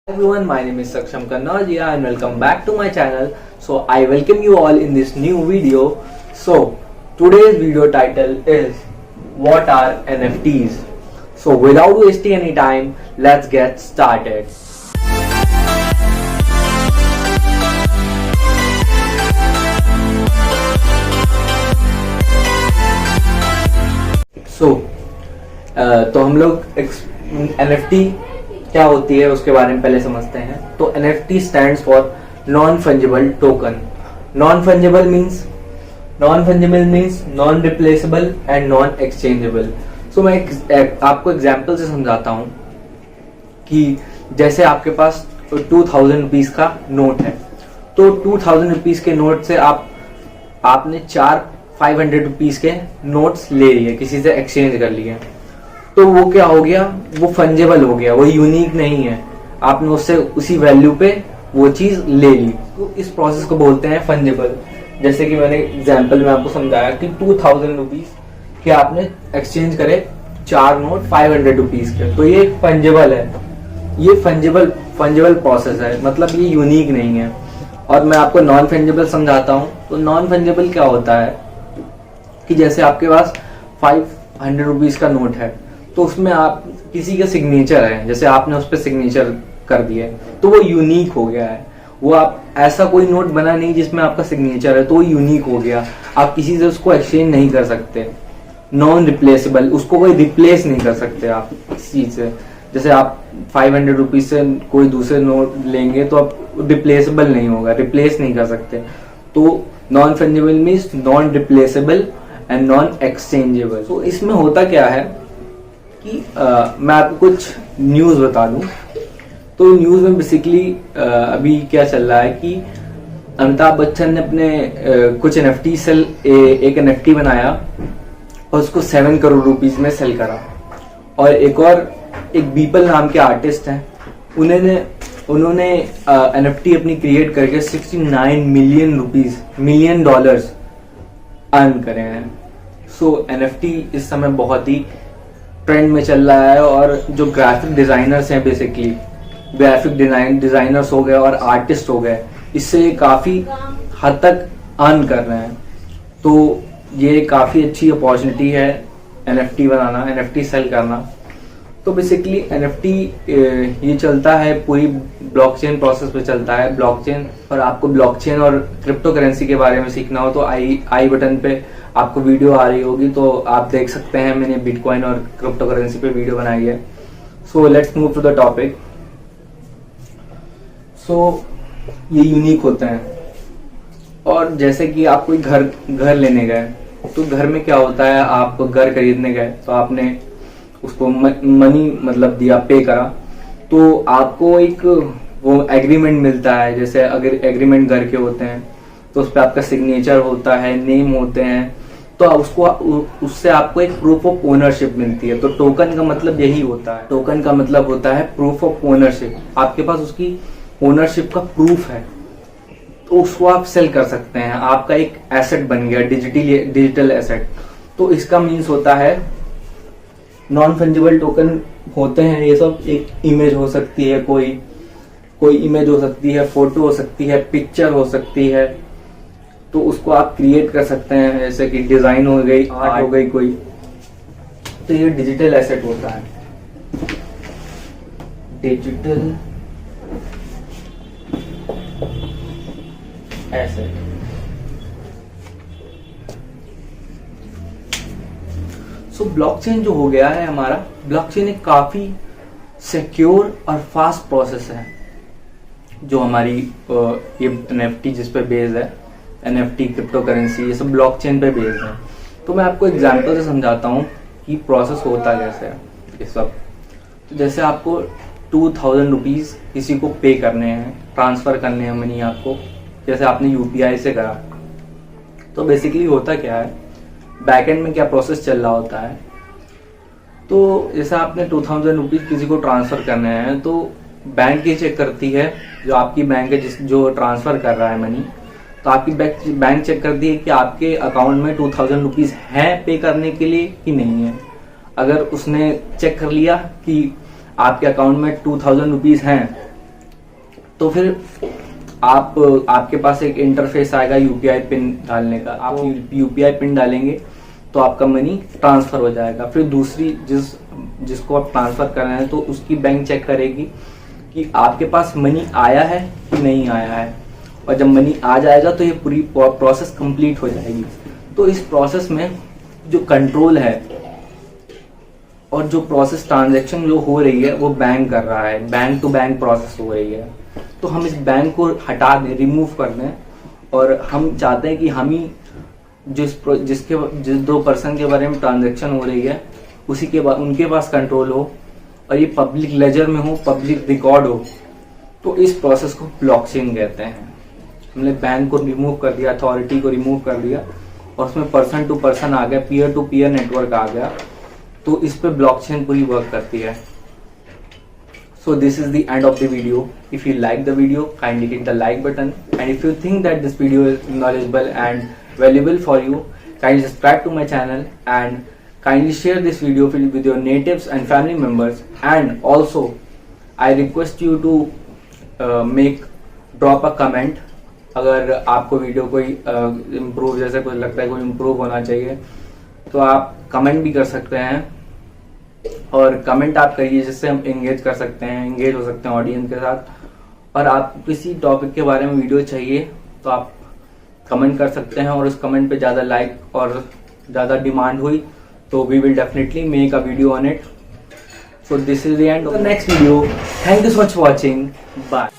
Everyone, my name is Saksham Kannaujiya and welcome back to my channel. So I welcome you all in this new video. So today's video title is what are NFTs? So without wasting any time, let's get started. तो हम लोग NFT क्या होती है उसके बारे में पहले समझते हैं. तो NFT stands for non fungible token. Non fungible means non replaceable and non exchangeable. So मैं आपको एग्जांपल से समझाता हूँ कि जैसे आपके पास 2000 रुपीज का नोट है, तो 2000 रुपीज के नोट से आपने 500 रुपीज के नोट्स ले लिए, किसी से एक्सचेंज कर लिए, तो वो क्या हो गया, वो फंजेबल हो गया, वो यूनिक नहीं है. आपने उससे उसी वैल्यू पे वो चीज ले ली, तो इस प्रोसेस को बोलते हैं फंजेबल. जैसे कि मैंने एग्जांपल में आपको समझाया कि 2000 रुपीज के आपने एक्सचेंज करे 4 नोट 500 रुपीज के, तो ये फंजेबल है. ये फंजेबल प्रोसेस है, मतलब ये यूनिक नहीं है. और मैं आपको नॉन फंजेबल समझाता हूँ. तो नॉन फंजेबल क्या होता है कि जैसे आपके पास 500 रुपीज का नोट है, तो उसमें आप किसी का सिग्नेचर है, जैसे आपने उस पर सिग्नेचर कर दिया है, तो वो यूनिक हो गया है. वो आप ऐसा कोई नोट बना नहीं जिसमें आपका सिग्नेचर है, तो वो यूनिक हो गया. आप किसी से उसको एक्सचेंज नहीं कर सकते. नॉन रिप्लेसेबल, उसको कोई रिप्लेस नहीं कर सकते आप इस चीज से. जैसे आप 500 रुपीज से कोई दूसरे नोट लेंगे तो आप रिप्लेसेबल नहीं होगा, रिप्लेस नहीं कर सकते. तो non fungible means non replaceable and non exchangeable. तो इसमें होता क्या है कि मैं आपको कुछ न्यूज बता दूं. तो न्यूज में बेसिकली अभी क्या चल रहा है कि अमिताभ बच्चन ने अपने कुछ NFT सेल एक NFT बनाया और उसको 7 करोड़ रुपीस में सेल करा. और एक बीपल नाम के आर्टिस्ट हैं, उन्होंने NFT अपनी क्रिएट करके 69 मिलियन डॉलर्स अर्न करे हैं. सो NFT इस समय बहुत ही ट्रेंड में चल रहा है. और जो ग्राफिक डिजाइनर्स हैं, बेसिकली ग्राफिक डिजाइनर्स हो गए और आर्टिस्ट हो गए, इससे काफी हद तक अर्न कर रहे हैं. तो ये काफी अच्छी अपॉर्चुनिटी है NFT बनाना, NFT सेल करना. तो बेसिकली NFT ये चलता है पूरी ब्लॉकचेन प्रोसेस पे चलता है. ब्लॉकचेन, और आपको ब्लॉकचेन और क्रिप्टो करेंसी के बारे में सीखना हो तो आई बटन पे आपको वीडियो आ रही होगी, तो आप देख सकते हैं. मैंने बिटकॉइन और क्रिप्टो करेंसी पे वीडियो बनाई है. So let's move to the topic. So ये यूनिक होते हैं. और जैसे कि आप कोई घर लेने गए, तो घर में क्या होता है, आप घर खरीदने गए तो आपने उसको मनी मतलब दिया, पे करा, तो आपको एक वो एग्रीमेंट मिलता है. जैसे अगर एग्रीमेंट घर के होते हैं तो उस पर आपका सिग्नेचर होता है, नेम होते हैं, तो उससे आपको एक प्रूफ ऑफ ओनरशिप मिलती है. तो टोकन का मतलब यही होता है. टोकन का मतलब होता है प्रूफ ऑफ ओनरशिप. आपके पास उसकी ओनरशिप का प्रूफ है, तो उसको आप सेल कर सकते हैं. आपका एक एसेट बन गया, डिजिटल एसेट. तो इसका मीन्स होता है नॉन फंजिबल टोकन होते हैं ये सब. एक इमेज हो सकती है, कोई इमेज हो सकती है, फोटो हो सकती है, पिक्चर हो सकती है, तो उसको आप क्रिएट कर सकते हैं. जैसे कि डिजाइन हो गई, आर्ट हो गई कोई, तो ये डिजिटल एसेट होता है. Digital asset. सो ब्लॉकचेन जो हो गया है हमारा, ब्लॉकचेन एक काफी सिक्योर और फास्ट प्रोसेस है. जो हमारी ये NFT जिस पे बेस्ड है, NFT क्रिप्टो करेंसी, ये सब ब्लॉकचेन पे बेस्ड है. तो मैं आपको एग्जांपल से समझाता हूँ कि प्रोसेस होता कैसे है ये सब. तो जैसे आपको 2000 रुपीज किसी को पे करने हैं, ट्रांसफर करने हैं मनी आपको, जैसे आपने UPI से करा. तो बेसिकली होता क्या है, बैकएंड में क्या प्रोसेस चल रहा होता है. तो जैसे आपने 2000 रुपीज किसी को ट्रांसफर करने हैं, तो बैंक ये चेक करती है, जो आपकी बैंक है जो ट्रांसफर कर रहा है मनी, तो आपकी बैंक चेक करती है कि आपके अकाउंट में 2000 रुपीज है पे करने के लिए कि नहीं है. अगर उसने चेक कर लिया कि आपके अकाउंट में 2000 रुपीज हैं, तो फिर आपके पास एक इंटरफेस आएगा यूपीआई पिन डालने का। आप यूपीआई पिन डालेंगे तो आपका मनी ट्रांसफर हो जाएगा। फिर दूसरी जिसको आप ट्रांसफर कर रहे हैं तो उसकी बैंक चेक करेगी कि आपके पास मनी आया है कि नहीं आया है, और जब मनी आ जाएगा तो ये पूरी प्रोसेस कंप्लीट हो जाएगी। तो इस प्रोसेस में जो कंट्रोल है और जो प्रोसेस ट्रांजैक्शन जो हो रही है वो बैंक कर रहा है, बैंक टू बैंक प्रोसेस हो रही है। तो हम इस बैंक को हटा दें, रिमूव कर दें, और हम चाहते हैं कि हम ही जिस दो पर्सन के बारे में ट्रांजैक्शन हो रही है उसी के बाद उनके पास कंट्रोल हो, और ये पब्लिक लेजर में हो, पब्लिक रिकॉर्ड हो। तो इस प्रोसेस को ब्लॉकचेन कहते हैं। हमने बैंक को रिमूव कर दिया, अथॉरिटी को रिमूव कर दिया, और उसमें पर्सन टू पर्सन आ गया, पीयर टू पीयर नेटवर्क आ गया। तो इस पे ब्लॉकचेन पूरी वर्क करती है। So this is the end of the video. If you like the video, kindly hit the like button, and if you think that this video is knowledgeable and valuable for you, kindly subscribe to my channel and kindly share this video with your natives and family members. And also I request you to drop a comment अगर आपको video कोई improve जैसे कुछ लगता है, कोई improve होना चाहिए, तो आप कमेंट भी कर सकते हैं। और कमेंट आप करिए जिससे हम एंगेज कर सकते हैं, एंगेज हो सकते हैं ऑडियंस के साथ। और आप किसी टॉपिक के बारे में वीडियो चाहिए तो आप कमेंट कर सकते हैं, और उस कमेंट पे ज़्यादा लाइक और ज़्यादा डिमांड हुई तो we will definitely make a video on it. So this is the end of the next video. Thank you so much for watching. Bye.